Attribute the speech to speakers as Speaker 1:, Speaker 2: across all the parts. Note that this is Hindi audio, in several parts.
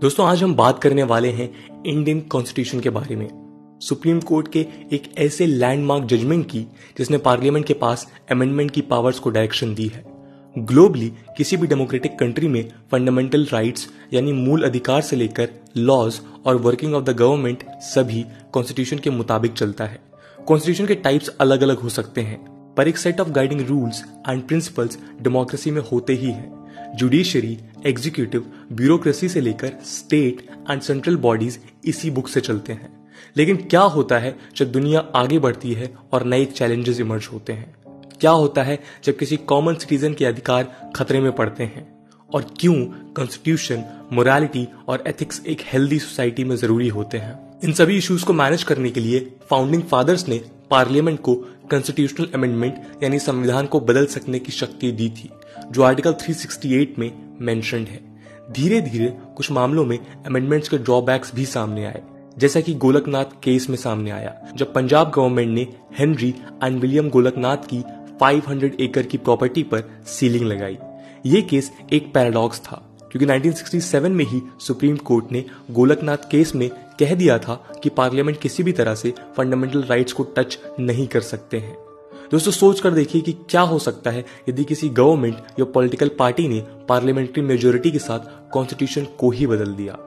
Speaker 1: दोस्तों, आज हम बात करने वाले हैं इंडियन कॉन्स्टिट्यूशन के बारे में। सुप्रीम कोर्ट के एक ऐसे लैंडमार्क जजमेंट की जिसने पार्लियामेंट के पास अमेंडमेंट की पावर्स को डायरेक्शन दी है। ग्लोबली किसी भी डेमोक्रेटिक कंट्री में फंडामेंटल राइट्स यानी मूल अधिकार से लेकर लॉज और वर्किंग ऑफ द गवर्नमेंट सभी कॉन्स्टिट्यूशन के मुताबिक चलता है। कॉन्स्टिट्यूशन के टाइप्स अलग अलग हो सकते हैं, पर एक set of guiding rules and principles democracy में होते ही हैं। जुडिशरी, एग्जीक्यूटिव, ब्यूरोक्रेसी से लेकर स्टेट एंड सेंट्रल बॉडीज इसी बुक से चलते हैं। लेकिन क्या होता है जब दुनिया आगे बढ़ती है और नए चैलेंजेस इमर्ज होते हैं? क्या होता है जब किसी कॉमन सिटीजन के अधिकार खतरे में पड़ते हैं? और क्यों कॉन्स्टिट्यूशन, मोरालिटी और एथिक्स एक हेल्दी सोसाइटी में जरूरी होते हैं? इन सभी इश्यूज को मैनेज करने के लिए फाउंडिंग फादर्स ने पार्लियामेंट को कॉन्स्टिट्यूशनल अमेंडमेंट यानी संविधान को बदल सकने की शक्ति दी थी, जो आर्टिकल 368 में मेंशन्ड है। धीरे धीरे कुछ मामलों में अमेंडमेंट्स के ड्रॉबैक्स भी सामने आए, जैसा कि गोलकनाथ केस में सामने आया, जब पंजाब गवर्नमेंट ने हेनरी एंड विलियम गोलकनाथ की 500 एकड़ की प्रॉपर्टी पर सीलिंग लगाई। ये केस एक पैराडॉक्स था, क्योंकि 1967 में ही सुप्रीम कोर्ट ने गोलकनाथ केस में कह दिया था कि पार्लियामेंट किसी भी तरह से फंडामेंटल राइट्स को टच नहीं कर सकते हैं। दोस्तों, सोच कर देखिए कि क्या हो सकता है यदि किसी गवर्नमेंट या पॉलिटिकल पार्टी ने पार्लियामेंट्री मेजोरिटी के साथ कॉन्स्टिट्यूशन को ही बदल दिया।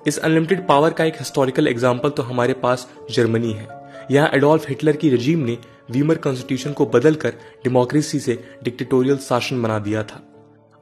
Speaker 1: इस अनलिमिटेड पावर का एक हिस्टोरिकल एग्जाम्पल तो हमारे पास जर्मनी है। यहाँ एडोल्फ हिटलर की रजीम ने वीमर कॉन्स्टिट्यूशन को बदलकर डेमोक्रेसी से डिक्टेटोरियल शासन बना दिया था।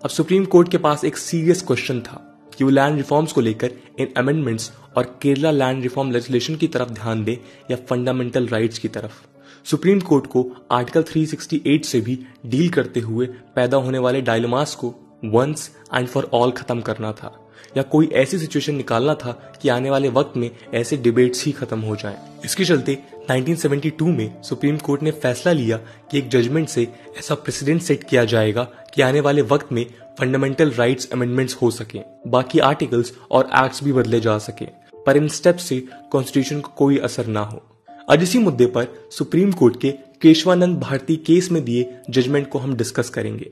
Speaker 1: अब सुप्रीम कोर्ट के पास एक सीरियस क्वेश्चन था कि वो लैंड रिफॉर्म्स को लेकर इन अमेंडमेंट्स और केरला लैंड रिफॉर्म लेजिस्लेशन की तरफ ध्यान दे या फंडामेंटल राइट्स की तरफ। सुप्रीम कोर्ट को आर्टिकल 368 से भी डील करते हुए पैदा होने वाले डायलेमास को वंस एंड फॉर ऑल खत्म करना था, या कोई ऐसी सिचुएशन निकालना था कि आने वाले वक्त में ऐसे डिबेट्स ही खत्म हो जाएं। इसके चलते 1972 में सुप्रीम कोर्ट ने फैसला लिया कि एक जजमेंट से ऐसा प्रेसिडेंट सेट किया जाएगा कि आने वाले वक्त में फंडामेंटल राइट्स अमेंडमेंट्स हो सके, बाकी आर्टिकल्स और एक्ट्स भी बदले जा सके, पर इन स्टेप से कॉन्स्टिट्यूशन को कोई असर ना हो। आज इसी मुद्दे पर सुप्रीम कोर्ट के केशवानंद भारती केस में दिए जजमेंट को हम डिस्कस करेंगे।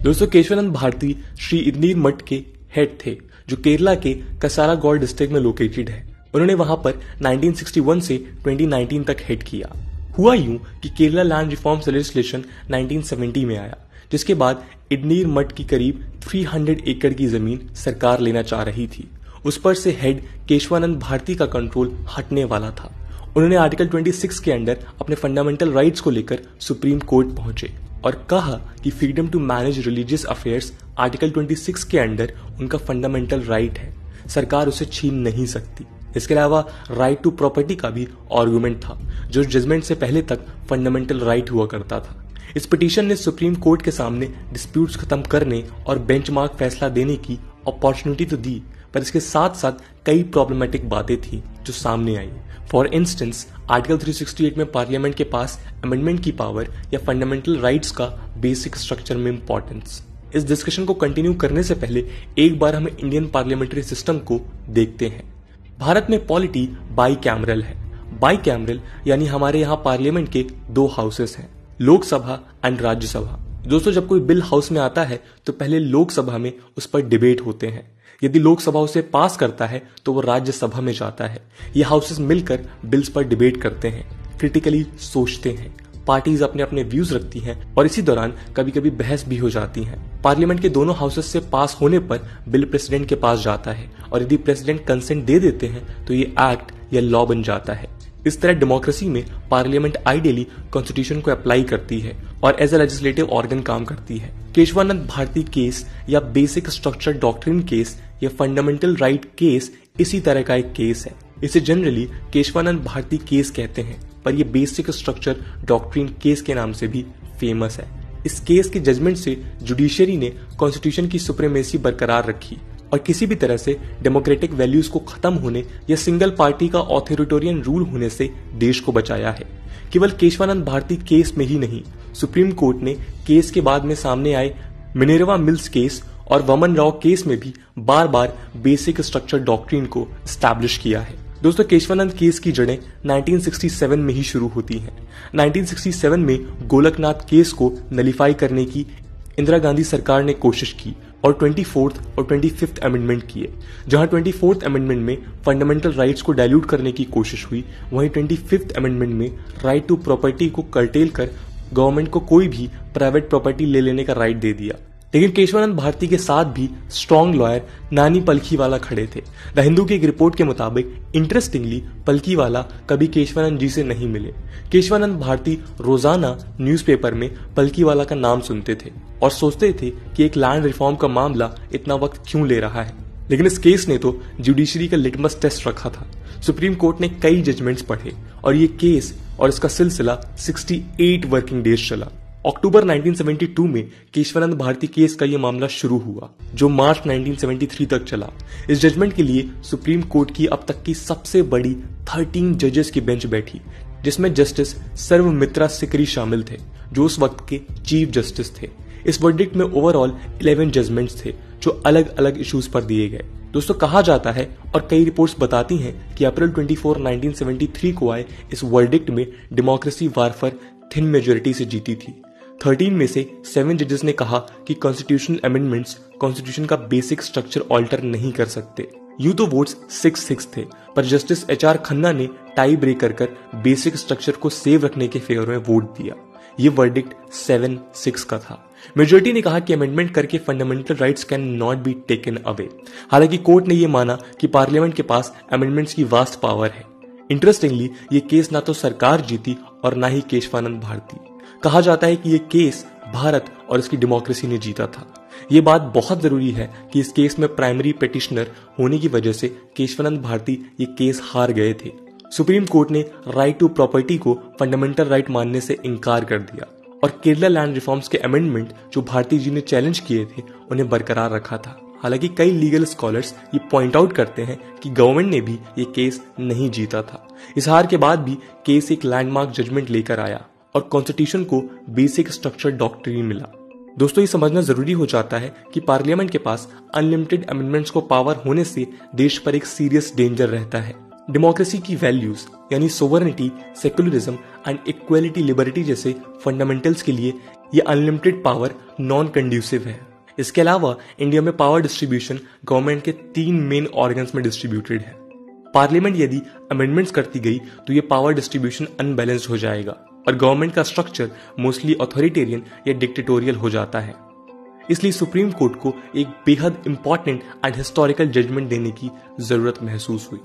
Speaker 1: दोस्तों, केशवानंद भारती श्री इदनीर मठ के हेड थे, जो केरला के कसारागौड़ डिस्ट्रिक्ट में लोकेटेड है। उन्होंने वहां पर 1961 से 2019 तक हेड किया। हुआ यूं कि केरला लैंड रिफॉर्म्स लेजिस्लेशन 1970 में आया, जिसके बाद इदनीर मठ की करीब 300 एकड़ की जमीन सरकार लेना चाह रही थी। उस पर से हेड केशवानंद भारती का कंट्रोल हटने वाला था। उन्होंने आर्टिकल 26 के अंडर अपने फंडामेंटल राइट्स को लेकर सुप्रीम कोर्ट पहुंचे और कहा कि freedom to manage religious affairs article 26 के अंडर उनका फंडामेंटल राइट है, सरकार उसे छीन नहीं सकती। इसके अलावा राइट टू प्रॉपर्टी का भी आर्गुमेंट था, जो जजमेंट से पहले तक फंडामेंटल राइट हुआ करता था। इस पिटीशन ने सुप्रीम कोर्ट के सामने डिस्प्यूट्स खत्म करने और बेंचमार्क फैसला देने की अपॉर्चुनिटी तो दी, पर इसके साथ साथ कई प्रॉब्लमेटिक बातें थी जो सामने आई। फॉर इंस्टेंस, आर्टिकल 368 में पार्लियामेंट के पास अमेंडमेंट की पावर या फंडामेंटल राइट्स का बेसिक स्ट्रक्चर में इंपॉर्टेंस। इस डिस्कशन को कंटिन्यू करने से पहले एक बार हमें इंडियन पार्लियामेंट्री सिस्टम को देखते हैं। भारत में पॉलिटी बाई कैमरल है। बाई कैमरल यानी हमारे यहाँ पार्लियामेंट के दो हाउसेस हैं, लोकसभा एंड राज्यसभा। दोस्तों, जब कोई बिल हाउस में आता है तो पहले लोकसभा में उस पर डिबेट होते हैं। यदि लोकसभा उसे पास करता है तो वो राज्यसभा में जाता है। ये हाउसेस मिलकर बिल्स पर डिबेट करते हैं, क्रिटिकली सोचते हैं, पार्टीज अपने अपने व्यूज रखती हैं और इसी दौरान कभी कभी बहस भी हो जाती है। पार्लियामेंट के दोनों हाउसेस से पास होने पर बिल प्रेसिडेंट के पास जाता है और यदि प्रेसिडेंट कंसेंट दे देते हैं तो ये एक्ट या लॉ बन जाता है। इस तरह डेमोक्रेसी में पार्लियामेंट आइडियली कॉन्स्टिट्यूशन को अप्लाई करती है और एज ए लेजिस्लेटिव ऑर्गन काम करती है। केशवानंद भारती केस या बेसिक स्ट्रक्चर डॉक्ट्रिन केस या फंडामेंटल राइट केस इसी तरह का एक केस है। इसे जनरली केशवानंद भारती केस कहते हैं, पर यह बेसिक स्ट्रक्चर डॉक्ट्रिन केस के नाम से भी फेमस है। इस केस के जजमेंट से जुडिशरी ने कॉन्स्टिट्यूशन की सुप्रीमेसी बरकरार रखी और किसी भी तरह से डेमोक्रेटिक वैल्यूज को खत्म होने या सिंगल पार्टी का ऑथोरिटेरियन रूल होने से देश को बचाया है। केवल केशवानंद भारती केस में ही नहीं, सुप्रीम कोर्ट ने केस के बाद में सामने आए मिनेरवा मिल्स केस और वमन राव केस में भी बार बार बेसिक स्ट्रक्चर डॉक्ट्रिन को एस्टैब्लिश किया है। दोस्तों केशवानंद केस की जड़ें 1967 में ही शुरू होती हैं। 1967 में गोलकनाथ केस को नलीफाई करने की इंदिरा गांधी सरकार ने कोशिश की और 24th और 25th अमेंडमेंट किए। जहां 24th अमेंडमेंट में फंडामेंटल राइट्स को डाइल्यूट करने की कोशिश हुई, वहीं 25th अमेंडमेंट में राइट टू प्रॉपर्टी को कर्टेल कर गवर्नमेंट को कोई भी प्राइवेट प्रॉपर्टी ले लेने का राइट दे दिया। लेकिन केशवानंद भारती के साथ भी स्ट्रॉन्ग लॉयर नानी पलखीवाला खड़े थे। द हिंदू की एक रिपोर्ट के मुताबिक इंटरेस्टिंगली पलखीवाला कभी केशवानंद जी से नहीं मिले। केशवानंद भारती रोजाना न्यूज़पेपर में पलखीवाला का नाम सुनते थे और सोचते थे कि एक लैंड रिफॉर्म का मामला इतना वक्त क्यों ले रहा है। लेकिन इस केस ने तो जुडिशरी का लिटमस टेस्ट रखा था। सुप्रीम कोर्ट ने कई जजमेंट्स पढ़े और ये केस और इसका सिलसिला 68 वर्किंग डेज चला। अक्टूबर 1972 में केशवानंद भारती केस का यह मामला शुरू हुआ, जो मार्च 1973 तक चला। इस जजमेंट के लिए सुप्रीम कोर्ट की अब तक की सबसे बड़ी 13 जजेस की बेंच बैठी, जिसमें जस्टिस सर्वमित्रा सिकरी शामिल थे, जो उस वक्त के चीफ जस्टिस थे। इस वर्डिक्ट में ओवरऑल 11 जजमेंट्स थे, जो अलग अलग इश्यूज पर दिए गए। दोस्तों कहा जाता है और कई रिपोर्ट्स बताती हैं कि अप्रैल 24, 1973 को आए इस वर्डिक्ट में डेमोक्रेसी वारफर थिन मेजोरिटी से जीती थी। 13 में से 7 जजेस ने कहा कि कॉन्स्टिट्यूशनल अमेंडमेंट्स कॉन्स्टिट्यूशन का बेसिक स्ट्रक्चर ऑल्टर नहीं कर सकते। यूं तो वोट्स 6-6 थे, पर जस्टिस HR खन्ना ने टाई ब्रेकर कर बेसिक स्ट्रक्चर को सेव रखने के फेवर में वोट दिया। ये वर्डिक्ट 7-6 का था। मेजोरिटी ने कहा कि अमेंडमेंट करके fundamental rights can not be taken away. हालांकि कोर्ट ने यह माना कि पार्लियामेंट के पास अमेंडमेंट्स की वास्ट पावर है। इंटरेस्टिंगली ये केस ना तो सरकार जीती और ना ही केशवानंद भारती। कहा जाता है कि ये केस भारत और इसकी डेमोक्रेसी ने जीता था। ये बात बहुत जरूरी है कि इस केस में प्राइमरी पिटिशनर होने की वजह से केशवानंद भारती ये केस हार गए थे। सुप्रीम कोर्ट ने राइट टू प्रॉपर्टी को फंडामेंटल राइट मानने से इनकार कर दिया और केरला लैंड रिफॉर्म्स के अमेंडमेंट जो भारती जी ने चैलेंज किए थे उन्हें बरकरार रखा था। हालांकि कई लीगल स्कॉलर्स ये पॉइंट आउट करते हैं कि गवर्नमेंट ने भी ये केस नहीं जीता था। इस हार के बाद भी केस एक लैंडमार्क जजमेंट लेकर आया और कॉन्स्टिट्यूशन को बेसिक स्ट्रक्चर डॉक्ट्रिन मिला। दोस्तों ये समझना जरूरी हो जाता है कि पार्लियामेंट के पास अनलिमिटेड अमेंडमेंट्स को पावर होने से देश पर एक सीरियस डेंजर रहता है। डेमोक्रेसी की वैल्यूज यानी sovereignty, secularism and equality, liberty जैसे फंडामेंटल्स के लिए ये अनलिमिटेड पावर नॉन कंड्यूसिव है। इसके अलावा इंडिया में पावर डिस्ट्रीब्यूशन गवर्नमेंट के 3 मेन ऑर्गन्स में डिस्ट्रीब्यूटेड है। पार्लियामेंट यदि अमेंडमेंट्स करती गई तो ये पावर डिस्ट्रीब्यूशन अनबैलेंस्ड हो जाएगा और गवर्नमेंट का स्ट्रक्चर मोस्टली अथॉरिटेरियन या डिक्टेटोरियल हो जाता है। इसलिए सुप्रीम कोर्ट को एक बेहद इंपॉर्टेंट एंड हिस्टोरिकल जजमेंट देने की जरूरत महसूस हुई।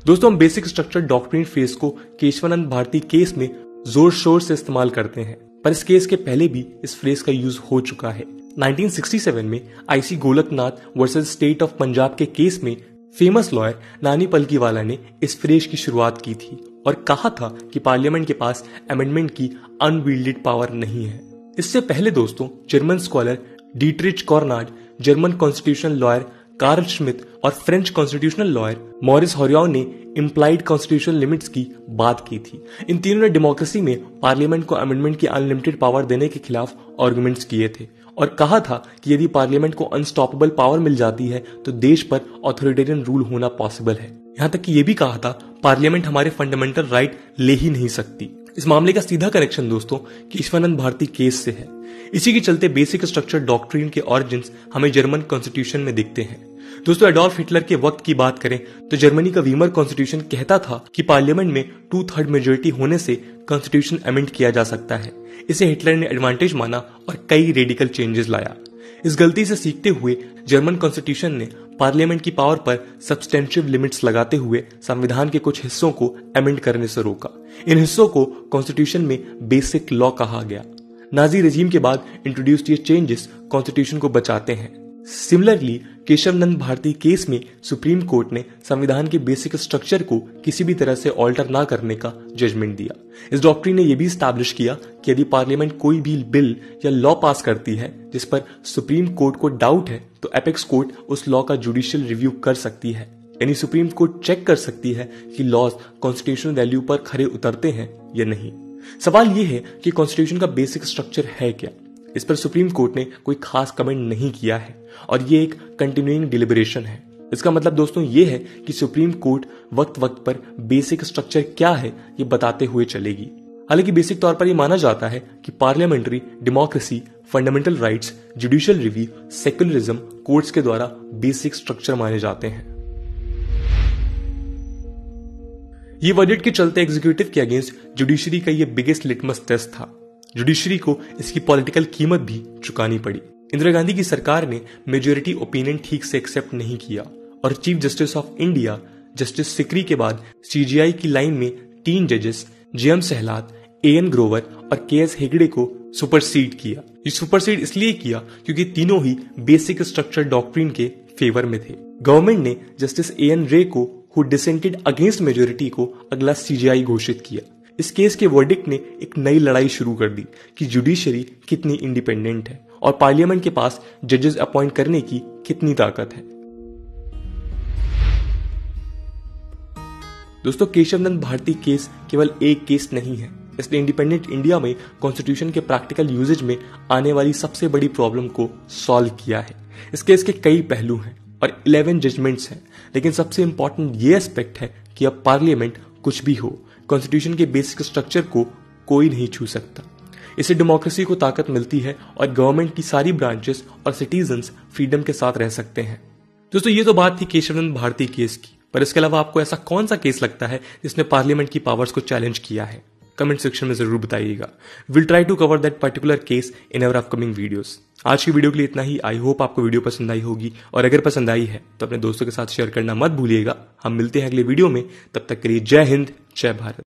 Speaker 1: दोस्तों हम बेसिक स्ट्रक्चर डॉक्ट्रिन फ्रेज को केशवानंद भारती केस में जोर शोर से इस्तेमाल करते हैं, पर इस केस के पहले भी इस फ्रेज का यूज हो चुका है। 1967 में IC Golaknath versus state of Punjab के केस में फेमस लॉयर नानी पलखीवाला ने इस फ्रेज की शुरुआत की थी और कहा था कि पार्लियामेंट के पास अमेंडमेंट की अनविल्डेड पावर नहीं है। इससे पहले दोस्तों German scholar Dietrich Conrad, German constitutional lawyer Carl Schmitt और French constitutional lawyer Maurice Hauriou ने इम्प्लाइड कॉन्स्टिट्यूशनल लिमिट्स की बात की थी। इन तीनों ने डेमोक्रेसी में पार्लियामेंट को अमेंडमेंट की अनलिमिटेड पावर देने के खिलाफ आर्गुमेंट्स किए थे और कहा था कि यदि पार्लियामेंट को अनस्टॉपेबल पावर मिल जाती है तो देश पर ऑथोरिटेरियन रूल होना पॉसिबल है। यहां तक कि यह भी कहा था पार्लियामेंट हमारे फंडामेंटल राइट ले ही नहीं सकती। इस मामले का सीधा कनेक्शन दोस्तों केशवानंद भारती केस से है। इसी के चलते बेसिक स्ट्रक्चर डॉक्ट्रिन के ऑरिजिन्स हमें जर्मन कॉन्स्टिट्यूशन में दिखते हैं। दोस्तों एडोल्फ हिटलर के वक्त की बात करें तो जर्मनी का वीमर कॉन्स्टिट्यूशन कहता था कि पार्लियामेंट में 2/3 मेजोरिटी होने से कॉन्स्टिट्यूशन अमेंड किया जा सकता है। इसे हिटलर ने एडवांटेज माना और कई रेडिकल चेंजेस लाया। इस गलती से सीखते हुए जर्मन कॉन्स्टिट्यूशन ने पार्लियामेंट की पावर पर सब्सटेंशिव लिमिट्स लगाते हुए संविधान के कुछ हिस्सों को अमेंड करने से रोका। इन हिस्सों को कॉन्स्टिट्यूशन में बेसिक लॉ कहा गया। नाजी रेजिम के बाद इंट्रोड्यूस्ड ये चेंजेस कॉन्स्टिट्यूशन को बचाते हैं। सिमिलरली केशवानंद भारती केस में सुप्रीम कोर्ट ने संविधान के बेसिक स्ट्रक्चर को किसी भी तरह से ऑल्टर ना करने का जजमेंट दिया। इस डॉक्ट्रिन ने यह भी स्टैब्लिश किया कि यदि पार्लियामेंट कोई भी बिल या लॉ पास करती है जिस पर सुप्रीम कोर्ट को डाउट है तो एपेक्स कोर्ट उस लॉ का जुडिशियल रिव्यू कर सकती है। यानी सुप्रीम कोर्ट चेक कर सकती है कि लॉज कॉन्स्टिट्यूशनल वैल्यू पर खरे उतरते हैं या नहीं। सवाल यह है कि कॉन्स्टिट्यूशन का बेसिक स्ट्रक्चर है क्या। इस पर सुप्रीम कोर्ट ने कोई खास कमेंट नहीं किया है और ये एक कंटिन्यूइंग डिलिबरेशन है। इसका मतलब दोस्तों ये है कि सुप्रीम कोर्ट वक्त वक्त पर बेसिक स्ट्रक्चर क्या है ये बताते हुए चलेगी। हालांकि बेसिक तौर पर यह माना जाता है कि parliamentary democracy, fundamental rights, judicial review, secularism courts के द्वारा बेसिक स्ट्रक्चर माने जाते हैं। ये वर्डिक्ट के चलते एग्जीक्यूटिव के अगेंस्ट जुडिशरी का ये बिगेस्ट लिटमस टेस्ट था। जुडिशरी को इसकी पॉलिटिकल कीमत भी चुकानी पड़ी। इंदिरा गांधी की सरकार ने मेजोरिटी ओपिनियन ठीक से एक्सेप्ट नहीं किया और chief justice of India justice Sikri के बाद सीजीआई की लाइन में 3 जजेस जेएम सेहलात, एएन ग्रोवर और केएस हेगड़े को सुपरसीड किया। ये सुपरसीड इसलिए किया क्योंकि तीनों ही बेसिक स्ट्रक्चर डॉक्ट्रिन के फेवर में थे। गवर्नमेंट ने जस्टिस एएन रे को हु डिसेंटेड अगेंस्ट मेजोरिटी को अगला सीजीआई घोषित किया। इस केस के वर्डिक्ट ने एक नई लड़ाई शुरू कर दी कि जुडिशरी कितनी इंडिपेंडेंट है और पार्लियामेंट के पास जजेस अपॉइंट करने की कितनी ताकत है। दोस्तों, केशवनंद भारती केस केवल एक केस नहीं है। इसने इंडिपेंडेंट इंडिया में कॉन्स्टिट्यूशन के प्रैक्टिकल यूजेज में आने वाली सबसे बड़ी प्रॉब्लम को सॉल्व किया है। इस केस के कई पहलू हैं और 11 जजमेंट्स हैं, लेकिन सबसे इंपॉर्टेंट ये एस्पेक्ट है कि अब पार्लियामेंट कुछ भी हो, कॉन्स्टिट्यूशन के बेसिक स्ट्रक्चर को कोई नहीं छू सकता। इससे डेमोक्रेसी को ताकत मिलती है और गवर्नमेंट की सारी ब्रांचेस और सिटीजन्स फ्रीडम के साथ रह सकते हैं। दोस्तों, ये तो बात थी केशवनंद भारती केस की, पर इसके अलावा आपको ऐसा कौन सा केस लगता है जिसने पार्लियामेंट की पावर्स को चैलेंज किया है? कमेंट सेक्शन में जरूर बताइएगा। Will try to cover that particular case in our upcoming videos. आज की वीडियो के लिए इतना ही। आई होप आपको वीडियो पसंद आई होगी और अगर पसंद आई है तो अपने दोस्तों के साथ शेयर करना मत भूलिएगा। हम मिलते हैं अगले वीडियो में, तब तक के लिए जय हिंद, जय भारत।